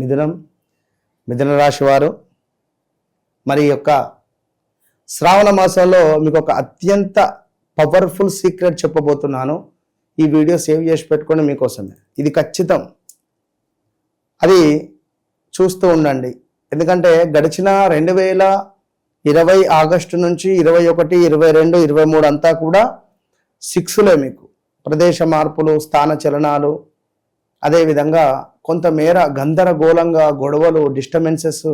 మిథున రాశి వారు మరి యొక్క శ్రావణ మాసంలో మీకు ఒక అత్యంత పవర్ఫుల్ సీక్రెట్ చెప్పబోతున్నాను. ఈ వీడియో సేవ్ చేసి పెట్టుకొని మీకోసమే, ఇది ఖచ్చితం. అది చూస్తూ ఉండండి. ఎందుకంటే గడిచిన 2020 ఆగస్టు నుంచి 21, 22, 23 అంతా కూడా 6లే మీకు ప్రదేశ మార్పులు, స్థాన చలనాలు, అదేవిధంగా కొంతమేర గందరగోళంగా గొడవలు, డిస్టర్బెన్సెస్,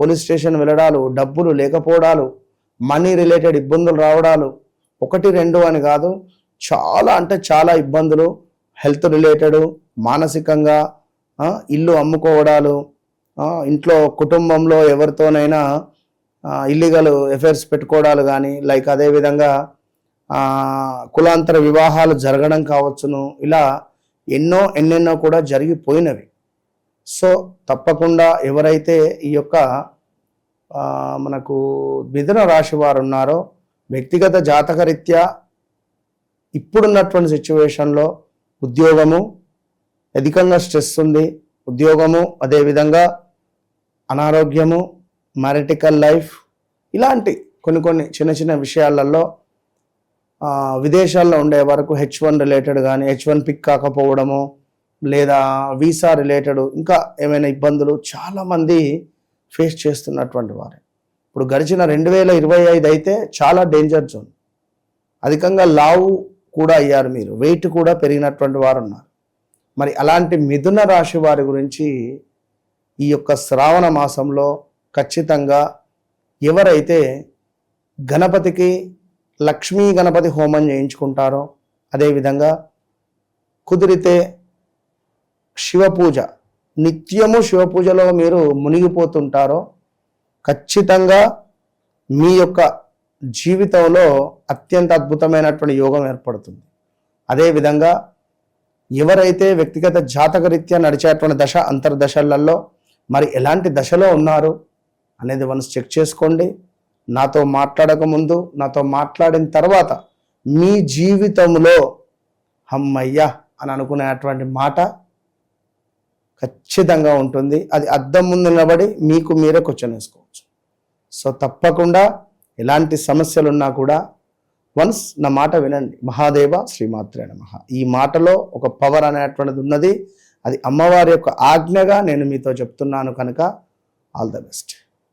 పోలీస్ స్టేషన్ వెళ్ళడాలు, డబ్బులు లేకపోవడాలు, మనీ రిలేటెడ్ ఇబ్బందులు రావడాలు, 1, 2 అని కాదు, చాలా అంటే చాలా ఇబ్బందులు, హెల్త్ రిలేటెడ్, మానసికంగా, ఇల్లు అమ్ముకోవడాలు, ఇంట్లో కుటుంబంలో ఎవరితోనైనా ఇల్లీగల్ అఫైర్స్ పెట్టుకోవడాలు కానీ, లైక్ అదేవిధంగా కులాంతర వివాహాలు జరగడం కావచ్చును, ఇలా ఎన్నెన్నో కూడా జరిగిపోయినవి. సో తప్పకుండా ఎవరైతే ఈ యొక్క మనకు మిథున రాశి వారు ఉన్నారో వ్యక్తిగత జాతకరీత్యా ఇప్పుడున్నటువంటి సిచ్యువేషన్లో ఉద్యోగము, అధికంగా స్ట్రెస్ ఉంది ఉద్యోగము, అదేవిధంగా అనారోగ్యము, మ్యారిటికల్ లైఫ్, ఇలాంటి కొన్ని చిన్న విషయాలలో విదేశాల్లో ఉండే వరకు H1 రిలేటెడ్ కానీ, H1 పిక్ కాకపోవడము, లేదా వీసా రిలేటెడ్ ఇంకా ఏమైనా ఇబ్బందులు చాలామంది ఫేస్ చేస్తున్నటువంటి వారే. ఇప్పుడు గడిచిన 2025 అయితే చాలా డేంజర్ జోన్. అధికంగా లావు కూడా అయ్యారు, మీరు వెయిట్ కూడా పెరిగినటువంటి వారు ఉన్నారు. మరి అలాంటి మిథున రాశి వారి గురించి ఈ యొక్క శ్రావణ మాసంలో ఖచ్చితంగా ఎవరైతే గణపతికి లక్ష్మీ గణపతి హోమం చేయించుకుంటారో, అదేవిధంగా కుదిరితే శివపూజ, నిత్యము శివపూజలో మీరు మునిగిపోతుంటారో ఖచ్చితంగా మీ యొక్క జీవితంలో అత్యంత అద్భుతమైనటువంటి యోగం ఏర్పడుతుంది. అదేవిధంగా ఎవరైతే వ్యక్తిగత జాతకరీత్యా నడిచేటువంటి దశ అంతర్దశలలో మరి ఎలాంటి దశలో ఉన్నారు అనేది వన్స్ చెక్ చేసుకోండి. నాతో మాట్లాడక ముందు, నాతో మాట్లాడిన తర్వాత మీ జీవితంలో అమ్మయ్య అని అనుకునేటువంటి మాట ఖచ్చితంగా ఉంటుంది. అది అద్దం ముందు నిలబడి మీకు మీరే క్వశ్చన్ వేసుకోవచ్చు. సో తప్పకుండా ఎలాంటి సమస్యలు ఉన్నా కూడా వన్స్ నా మాట వినండి. మహాదేవ శ్రీమాత్రే నమః. ఈ మాటలో ఒక పవర్ అనేటువంటిది ఉన్నది. అది అమ్మవారి యొక్క ఆజ్ఞగా నేను మీతో చెప్తున్నాను కనుక ఆల్ ద బెస్ట్.